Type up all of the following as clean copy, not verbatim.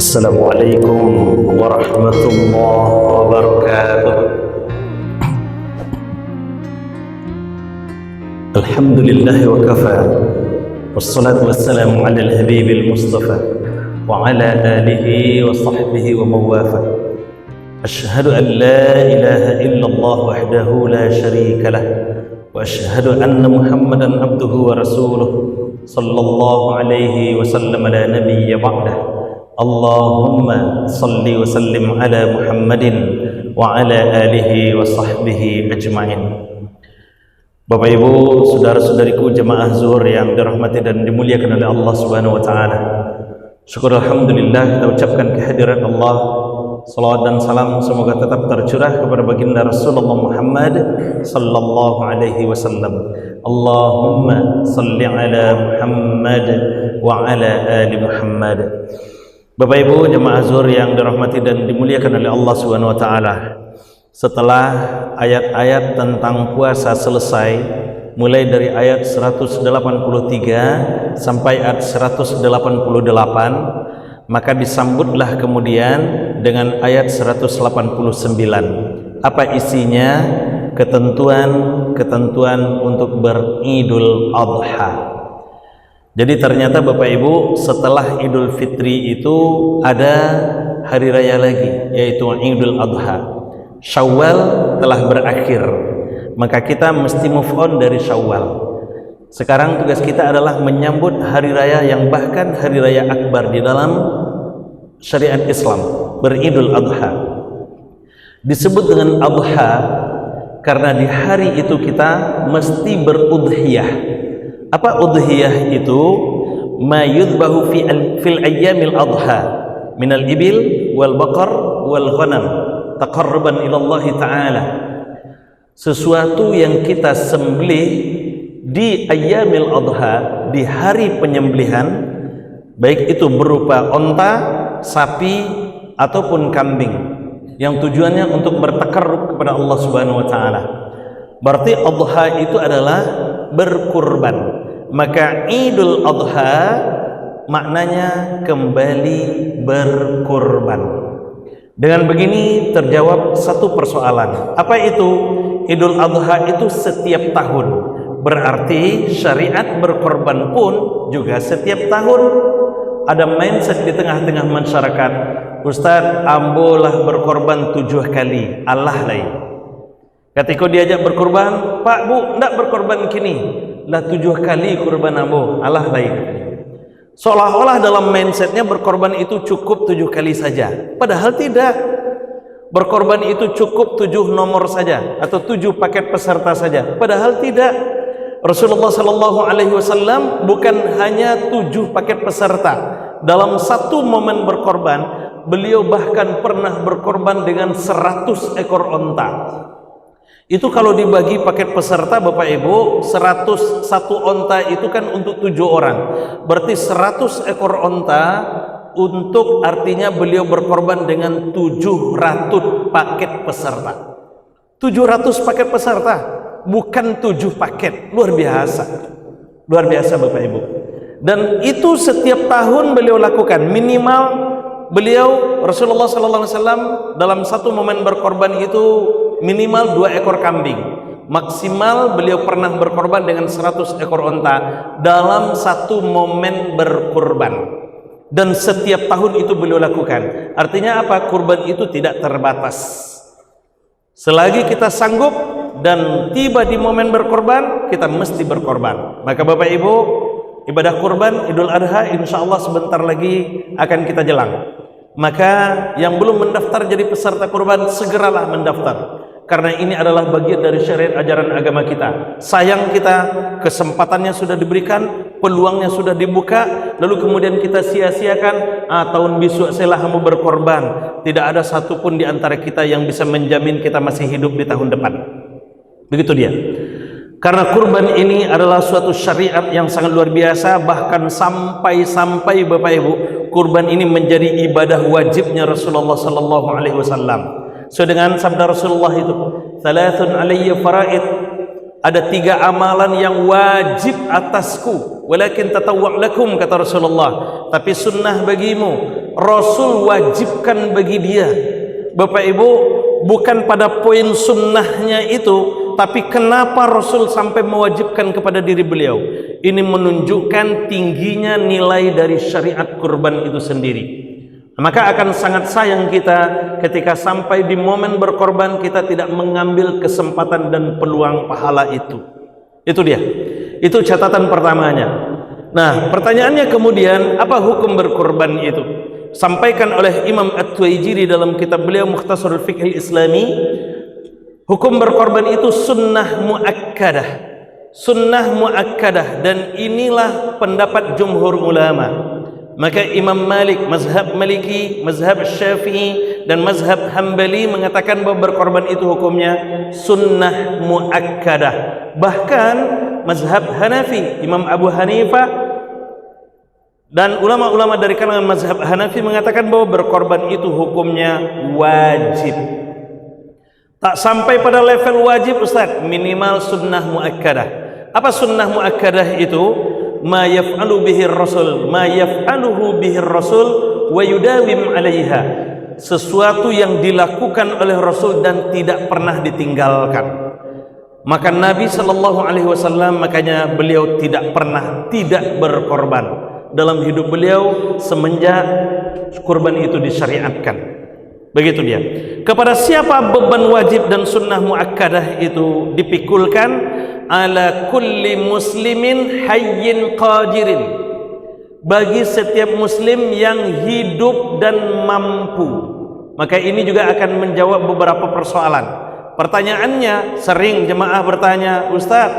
Assalamualaikum warahmatullahi wabarakatuh. Alhamdulillah wa kafa, wassalatu wassalamu ala al-habibil mustafa wa ala alihi wa sahbihi wa mawafa. Ashhadu an la ilaha illallah wahdahu la sharika lah wa ashhadu anna Muhammadan abduhu wa rasuluh sallallahu alaihi wasallam la nabiyya ba'dah. Allahumma salli wa sallim ala Muhammadin wa ala alihi wa sahbihi ajma'in. Bapak Ibu, saudara-saudariku jemaah zuhur yang dirahmati dan dimuliakan oleh Allah Subhanahu wa taala. Syukur alhamdulillah kita ucapkan kehadiran Allah. Salawat dan salam semoga tetap tercurah kepada baginda Rasulullah Muhammad sallallahu alaihi wasallam. Allahumma salli ala Muhammad wa ala ali Muhammad. Bapak Ibu jemaah zuhur yang dirahmati dan dimuliakan oleh Allah Subhanahu wa taala. Setelah ayat-ayat tentang puasa selesai, mulai dari ayat 183 sampai ayat 188, maka disambutlah kemudian dengan ayat 189. Apa isinya? Ketentuan untuk beridul adha. Jadi ternyata Bapak Ibu, setelah Idul Fitri itu ada hari raya lagi, yaitu Idul Adha. Syawal telah berakhir, maka kita mesti move on dari Syawal. Sekarang tugas kita adalah menyambut hari raya yang bahkan hari raya akbar di dalam syariat Islam, beridul Adha. Disebut dengan Adha karena di hari itu kita mesti berudhiyah. Apa udhiyah itu? Ma yudbahu fil ayyamil adha minal ibil wal baqar wal ghanam taqarruban ila Allah Ta'ala. Sesuatu yang kita sembelih di ayyamil adha, di hari penyembelihan, baik itu berupa onta, sapi ataupun kambing, yang tujuannya untuk bertakarrub kepada Allah Subhanahu wa taala. Berarti adha itu adalah berkurban. Maka Idul Adha maknanya kembali berkurban. Dengan begini terjawab satu persoalan. Apa itu? Idul Adha itu setiap tahun. Berarti syariat berkorban pun juga setiap tahun. Ada mindset di tengah-tengah masyarakat, Ustaz, ambolah berkorban 7 kali, Allah lain. Ketika diajak berkorban, Pak Bu, tidak berkorban kini, lah 7 kali kurban ambo, Allah lain. Seolah-olah dalam mindsetnya berkorban itu cukup 7 kali saja. Padahal tidak. Berkorban itu cukup 7 nomor saja atau 7 paket peserta saja. Padahal tidak. Rasulullah Sallallahu Alaihi Wasallam bukan hanya 7 paket peserta. Dalam satu momen berkorban, beliau bahkan pernah berkorban dengan 100 ekor onta. Itu kalau dibagi paket peserta Bapak Ibu, 101 onta itu kan untuk 7 orang. Berarti 100 ekor onta untuk, artinya beliau berkorban dengan 700 paket peserta. 700 paket peserta, bukan 7 paket. Luar biasa. Luar biasa Bapak Ibu. Dan itu setiap tahun beliau lakukan. Minimal beliau Rasulullah sallallahu alaihi wasallam dalam satu momen berkorban itu minimal 2 ekor kambing. Maksimal beliau pernah berkorban dengan 100 ekor onta dalam satu momen berkorban. Dan setiap tahun itu beliau lakukan. Artinya apa? Kurban itu tidak terbatas. Selagi kita sanggup dan tiba di momen berkorban, kita mesti berkorban. Maka Bapak Ibu, ibadah kurban Idul Adha insyaallah sebentar lagi akan kita jelang. Maka yang belum mendaftar jadi peserta kurban, segeralah mendaftar. Karena ini adalah bagian dari syariat ajaran agama kita. Sayang kita, kesempatannya sudah diberikan, peluangnya sudah dibuka, lalu kemudian kita sia-siakan. Tahun besok saya lah mau berkorban. Tidak ada satupun di antara kita yang bisa menjamin kita masih hidup di tahun depan. Begitu dia. Karena kurban ini adalah suatu syariat yang sangat luar biasa. Bahkan sampai Bapak Ibu, kurban ini menjadi ibadah wajibnya Rasulullah Sallallahu Alaihi Wasallam. Dengan sabda Rasulullah itu, "Thalathun alayya faraid." Ada 3 amalan yang wajib atasku, walakin tatawwa' lakum, kata Rasulullah, tapi sunnah bagimu. Rasul wajibkan bagi dia. Bapak Ibu, bukan pada poin sunnahnya itu, tapi kenapa Rasul sampai mewajibkan kepada diri beliau. Ini menunjukkan tingginya nilai dari syariat kurban itu sendiri. Maka akan sangat sayang kita ketika sampai di momen berkorban kita tidak mengambil kesempatan dan peluang pahala itu. Itu dia. Itu catatan pertamanya. Nah, pertanyaannya kemudian, apa hukum berkorban itu? Sampaikan oleh Imam At-Tuwaijiri dalam kitab beliau Mukhtasarul Fiqh Islami, hukum berkorban itu sunnah muakkadah. Sunnah muakkadah, dan inilah pendapat jumhur ulama. Maka Imam Malik, mazhab Maliki, mazhab Syafi'i, dan mazhab Hambali mengatakan bahwa berkorban itu hukumnya sunnah muakkadah. Bahkan mazhab Hanafi, Imam Abu Hanifah dan ulama-ulama dari kalangan mazhab Hanafi mengatakan bahwa berkorban itu hukumnya wajib. Tak sampai pada level wajib, Ustaz, minimal sunnah muakkadah. Apa sunnah muakkadah itu? Ma yaf'alu bihi Rasul, ma yaf'aluhu bihi Rasul wa yudawim 'alaiha. Sesuatu yang dilakukan oleh Rasul dan tidak pernah ditinggalkan. Maka Nabi sallallahu alaihi wasallam, makanya beliau tidak pernah tidak berkorban dalam hidup beliau semenjak kurban itu disyariatkan. Begitu dia. Kepada siapa beban wajib dan sunnah muakkadah itu dipikulkan? Ala kulli muslimin hayyin qadirin, bagi setiap muslim yang hidup dan mampu. Maka ini juga akan menjawab beberapa persoalan. Pertanyaannya, sering jemaah bertanya, Ustaz,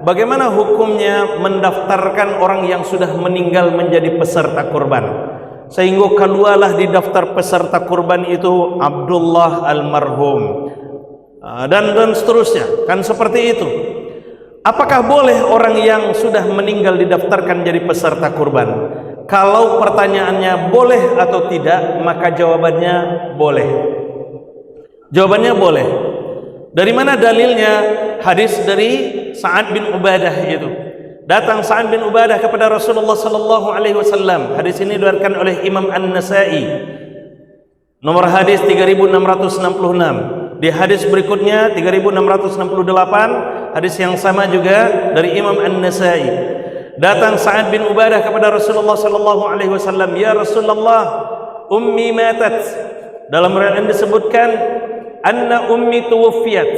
bagaimana hukumnya mendaftarkan orang yang sudah meninggal menjadi peserta kurban? Sehingga keluarlah di daftar peserta kurban itu Abdullah almarhum, dan seterusnya, kan seperti itu. Apakah boleh orang yang sudah meninggal didaftarkan jadi peserta kurban? Kalau pertanyaannya boleh atau tidak, maka jawabannya boleh. Jawabannya boleh. Dari mana dalilnya? Hadis dari Sa'ad bin Ubadah itu. Datang Sa'ad bin Ubadah kepada Rasulullah sallallahu alaihi wasallam. Hadis ini diriwayatkan oleh Imam An-Nasa'i. Nomor hadis 3666. Di hadis berikutnya 3668, hadis yang sama juga dari Imam An-Nasa'i. Datang Sa'ad bin Ubadah kepada Rasulullah sallallahu alaihi wasallam, "Ya Rasulullah, ummi matat." Dalam riwayat disebutkan, "Anna ummi tuwfiyat."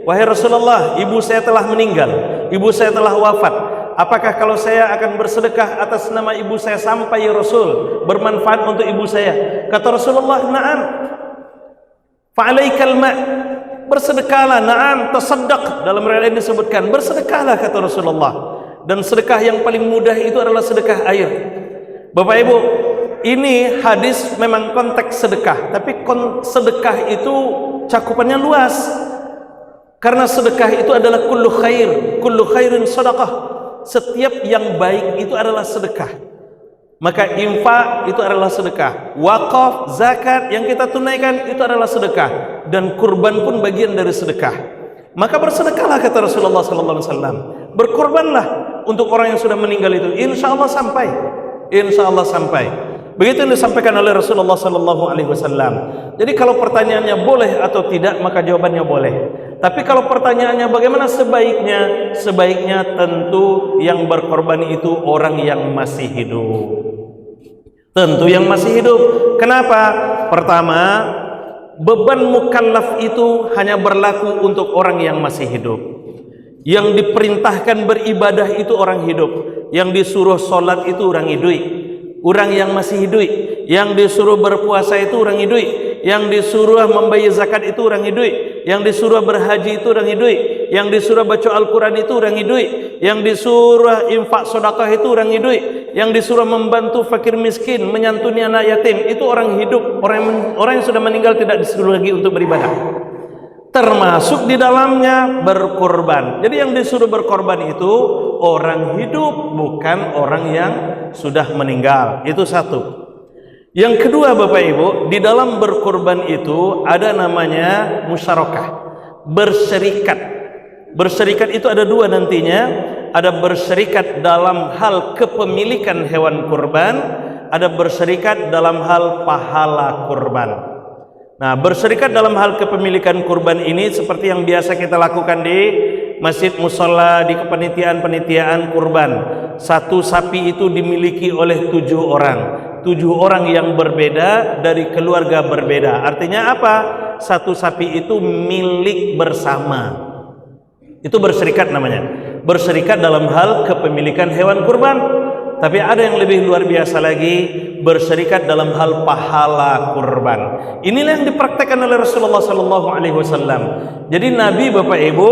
Wahai Rasulullah, ibu saya telah meninggal, ibu saya telah wafat. Apakah kalau saya akan bersedekah atas nama ibu saya sampai ya Rasul, bermanfaat untuk ibu saya? Kata Rasulullah, "Na'am. Fa'alaikal ma'." Bersedekahlah. Na'am, tasaddaq. Dalam riwayat ini disebutkan bersedekahlah, kata Rasulullah. Dan sedekah yang paling mudah itu adalah sedekah air. Bapak Ibu, ini hadis memang konteks sedekah, tapi sedekah itu cakupannya luas. Karena sedekah itu adalah kullu khairin sadaqah. Setiap yang baik itu adalah sedekah. Maka infak itu adalah sedekah, wakaf, zakat yang kita tunaikan itu adalah sedekah, dan kurban pun bagian dari sedekah. Maka bersedekahlah, kata Rasulullah sallallahu alaihi wasallam. Berkorbanlah untuk orang yang sudah meninggal itu. Insyaallah sampai. Insyaallah sampai. Begitu yang disampaikan oleh Rasulullah sallallahu alaihi wasallam. Jadi kalau pertanyaannya boleh atau tidak, maka jawabannya boleh. Tapi kalau pertanyaannya bagaimana sebaiknya? Sebaiknya tentu yang berkorban itu orang yang masih hidup. Tentu yang masih hidup. Kenapa? Pertama, beban mukallaf itu hanya berlaku untuk orang yang masih hidup. Yang diperintahkan beribadah itu orang hidup. Yang disuruh sholat itu orang hidup, orang yang masih hidup. Yang disuruh berpuasa itu orang hidup. Yang disuruh membayar zakat itu orang hidup. Yang disuruh berhaji itu orang hidup. Yang disuruh baca Al-Quran itu orang hidup. Yang disuruh infak sedekah itu orang hidup. Yang disuruh membantu fakir miskin, menyantuni anak yatim, itu orang hidup. Orang yang sudah meninggal tidak disuruh lagi untuk beribadah. Termasuk di dalamnya berkorban. Jadi yang disuruh berkorban itu orang hidup, bukan orang yang sudah meninggal. Itu satu. Yang kedua, Bapak Ibu, di dalam berkorban itu ada namanya musyarakah, berserikat. Berserikat itu ada dua nantinya. Ada berserikat dalam hal kepemilikan hewan kurban, ada berserikat dalam hal pahala kurban. Nah, berserikat dalam hal kepemilikan kurban ini seperti yang biasa kita lakukan di masjid musholla, di kepanitiaan-panitiaan kurban. Satu sapi itu dimiliki oleh 7 orang. 7 orang yang berbeda dari keluarga berbeda. Artinya apa? Satu sapi itu milik bersama. Itu berserikat namanya. Berserikat dalam hal kepemilikan hewan kurban. Tapi ada yang lebih luar biasa lagi, berserikat dalam hal pahala kurban. Inilah yang dipraktekkan oleh Rasulullah sallallahu alaihi wasallam. Jadi Nabi, Bapak Ibu,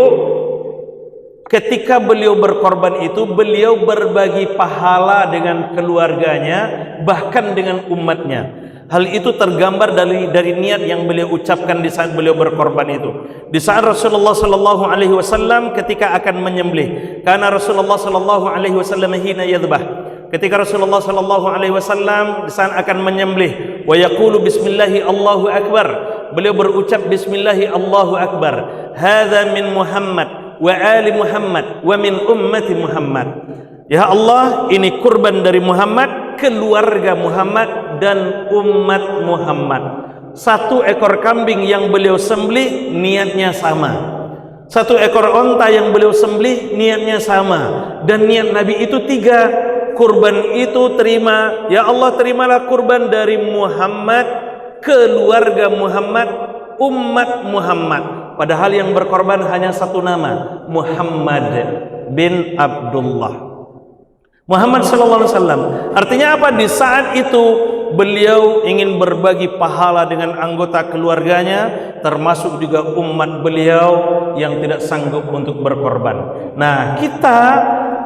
ketika beliau berkorban itu, beliau berbagi pahala dengan keluarganya, bahkan dengan umatnya. Hal itu tergambar dari niat yang beliau ucapkan di saat beliau berkorban itu. Di saat Rasulullah sallallahu alaihi wasallam ketika akan menyembelih, karena Rasulullah sallallahu alaihi wasallam hina yadhbah, ketika Rasulullah sallallahu alaihi wasallam di saat akan menyembelih, wa yaqulu bismillahi Allahu akbar, beliau berucap bismillahi Allahu akbar, hadza min Muhammad wa ali Muhammad wa min ummati Muhammad. Ya Allah, ini kurban dari Muhammad, keluarga Muhammad dan umat Muhammad. 1 ekor kambing yang beliau sembelih niatnya sama. 1 ekor onta yang beliau sembelih niatnya sama. Dan niat Nabi itu 3. Kurban itu terima, ya Allah, terimalah kurban dari Muhammad, keluarga Muhammad, umat Muhammad. Padahal yang berkorban hanya 1 nama, Muhammad bin Abdullah. Muhammad sallallahu alaihi wasallam. Artinya apa? Di saat itu beliau ingin berbagi pahala dengan anggota keluarganya, termasuk juga umat beliau yang tidak sanggup untuk berkorban. Nah, kita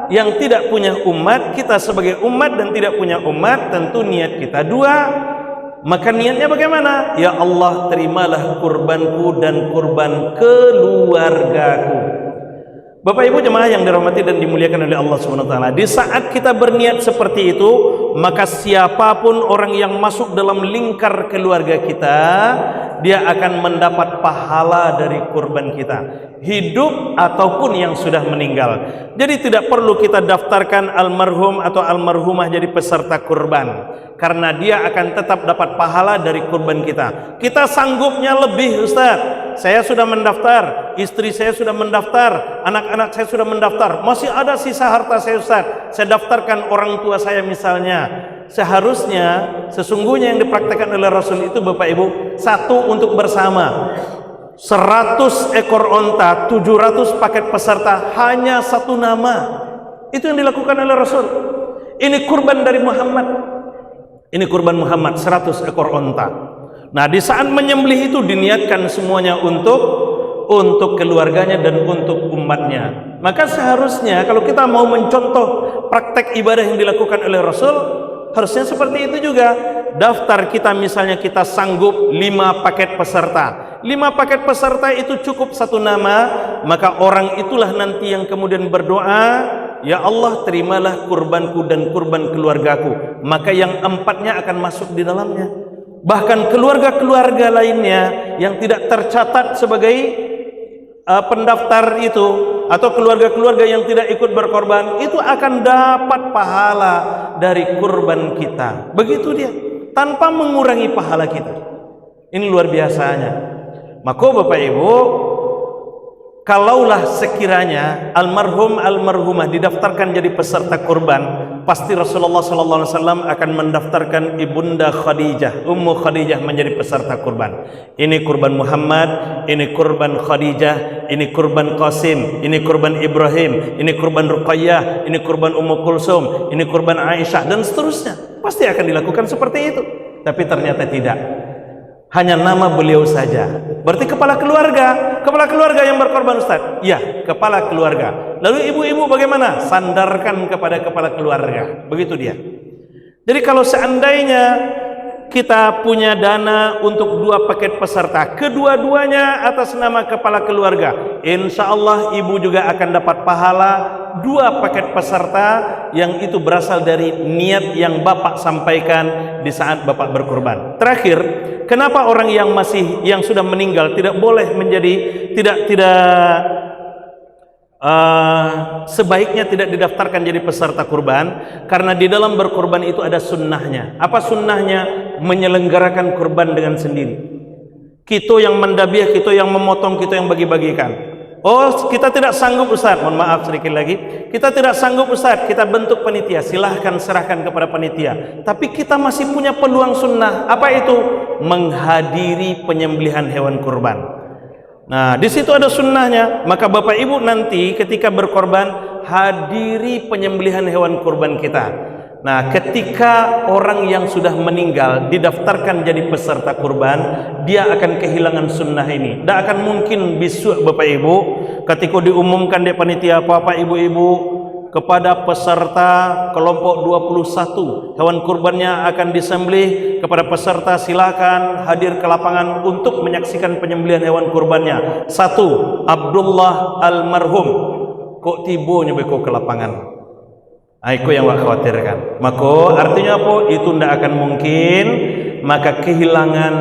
yang tidak punya umat, kita sebagai umat dan tidak punya umat, tentu niat kita 2. Maka niatnya bagaimana? Ya Allah, terimalah kurbanku dan kurban keluargaku. Bapak Ibu jemaah yang dirahmati dan dimuliakan oleh Allah Subhanahu wa taala, di saat kita berniat seperti itu, maka siapapun orang yang masuk dalam lingkar keluarga kita, dia akan mendapat pahala dari kurban kita, hidup ataupun yang sudah meninggal. Jadi tidak perlu kita daftarkan almarhum atau almarhumah jadi peserta kurban, karena dia akan tetap dapat pahala dari kurban kita. Kita sanggupnya lebih, Ustaz. Saya sudah mendaftar, istri saya sudah mendaftar, anak-anak saya sudah mendaftar, masih ada sisa harta saya, Ustaz. Saya daftarkan orang tua saya misalnya. Seharusnya, sesungguhnya yang dipraktekkan oleh Rasul itu, Bapak Ibu, 1 untuk bersama. 100 ekor onta, 700 paket peserta, hanya 1 nama. Itu yang dilakukan oleh Rasul. Ini kurban dari Muhammad. Ini kurban Muhammad, 100 ekor onta. Nah, di saat menyembelih itu diniatkan semuanya untuk keluarganya dan untuk umatnya. Maka seharusnya kalau kita mau mencontoh praktek ibadah yang dilakukan oleh Rasul, harusnya seperti itu juga. Daftar kita misalnya, kita sanggup 5 paket peserta. 5 paket peserta itu cukup 1 nama, maka orang itulah nanti yang kemudian berdoa, ya Allah, terimalah kurbanku dan kurban keluargaku. Maka yang 4-nya akan masuk di dalamnya. Bahkan keluarga-keluarga lainnya yang tidak tercatat sebagai pendaftar itu, atau keluarga-keluarga yang tidak ikut berkorban, itu akan dapat pahala dari kurban kita. Begitu dia, tanpa mengurangi pahala kita. Ini luar biasanya. Maka Bapak Ibu, kalaulah sekiranya almarhum almarhumah didaftarkan jadi peserta kurban, pasti Rasulullah sallallahu alaihi wasallam akan mendaftarkan ibunda Khadijah, Ummu Khadijah menjadi peserta kurban. Ini kurban Muhammad, ini kurban Khadijah, ini kurban Qasim, ini kurban Ibrahim, ini kurban Ruqayyah, ini kurban Ummu Kulsum, ini kurban Aisyah, dan seterusnya. Pasti akan dilakukan seperti itu. Tapi ternyata tidak. Hanya nama beliau saja. Berarti kepala keluarga yang berkorban, Ustaz. Ya, kepala keluarga. Lalu ibu-ibu bagaimana? Sandarkan kepada kepala keluarga. Begitu dia. Jadi kalau seandainya kita punya dana untuk 2 paket peserta, kedua-duanya atas nama kepala keluarga, insya Allah ibu juga akan dapat pahala 2 paket peserta yang itu berasal dari niat yang Bapak sampaikan di saat Bapak berkorban. Terakhir, kenapa orang yang sudah meninggal tidak boleh menjadi tidak sebaiknya tidak didaftarkan jadi peserta kurban, karena di dalam berkurban itu ada sunnahnya. Apa sunnahnya? Menyelenggarakan kurban dengan sendiri. Kita yang mendabiah, kita yang memotong, kita yang bagi-bagikan. Oh, kita tidak sanggup Ustaz, mohon maaf sedikit lagi, kita tidak sanggup Ustaz, kita bentuk panitia, silahkan serahkan kepada panitia. Tapi kita masih punya peluang sunnah. Apa itu? Menghadiri penyembelihan hewan kurban. Nah, di situ ada sunnahnya. Maka Bapak Ibu nanti ketika berkorban, hadiri penyembelihan hewan kurban kita. Nah, ketika orang yang sudah meninggal didaftarkan jadi peserta kurban, dia akan kehilangan sunnah ini. Tidak akan mungkin besok Bapak Ibu ketika diumumkan di panitia, Bapak Ibu-ibu, kepada peserta kelompok 21 hewan kurbannya akan disembelih, kepada peserta silakan hadir ke lapangan untuk menyaksikan penyembelihan hewan kurbannya. 1. Abdullah almarhum kok tibonya beko ke lapangan. Itu yang wak khawatirkan. Maka artinya apa? Itu tidak akan mungkin. Maka kehilangan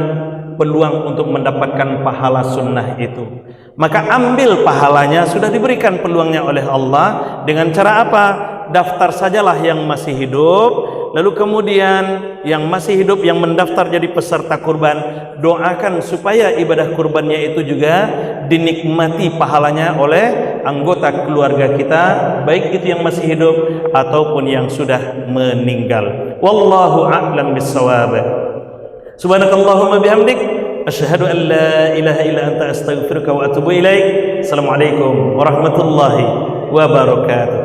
peluang untuk mendapatkan pahala sunnah itu. Maka ambil pahalanya, sudah diberikan peluangnya oleh Allah. Dengan cara apa? Daftar sajalah yang masih hidup. Lalu kemudian yang masih hidup yang mendaftar jadi peserta kurban, doakan supaya ibadah kurbannya itu juga dinikmati pahalanya oleh anggota keluarga kita, baik itu yang masih hidup ataupun yang sudah meninggal. Wallahu a'lam bissawab. Subhanakallahumma bihamdik, asyhadu an la ilaha illa anta astaghfiruka wa atubu ilaik. Assalamualaikum warahmatullahi wabarakatuh.